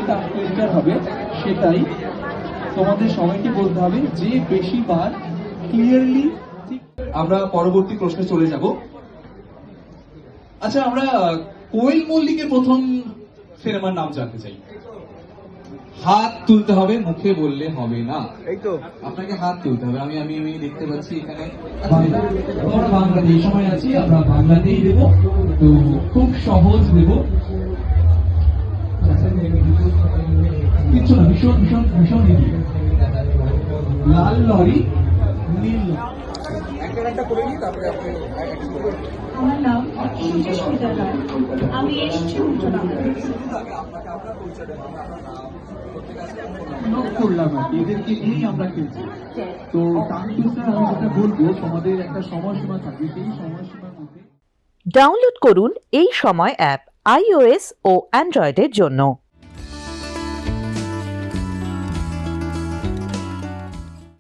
Tongue twister হবে সেটাই। তোমাদের সবাইকে বলতে হবে যে বেশিবার ক্লিয়ারলি। আমরা পরবর্তী প্রশ্নে চলে যাব। আচ্ছা, আমরা কোয়েল মল্লিকের প্রথম সিনেমার নাম জানতে চাই। হাত তুলতে হবে, মুখে বললে হবে না। এই তো আপনাকে হাত তুলতে হবে। আমি আমি আমি দেখতে পাচ্ছি এখানে আমরা বাংলাতে এই সময় আছি, আমরা বাংলাতেই দেব। তো খুব সহজ দেব, কিচ্ছু না, ভীষণ ভীষণ ভীষণ ইজি। লাল লরি, নীল লরি। একটা করে নিই, তারপরে আপনি। আমার নাম সুচিস্মিতা রায়, আমি এসেছি করলাম আর কি, এদেরকে নিয়েই আমরা খেলছি। তো টাং টুইস্টার আমি যেটা বলবো, তোমাদের একটা সময়সীমা থাকবে, সেই সময়সীমার মধ্যে ডাউনলোড করুন এই সময় অ্যাপ iOS ও অ্যান্ড্রয়েডের জন্য।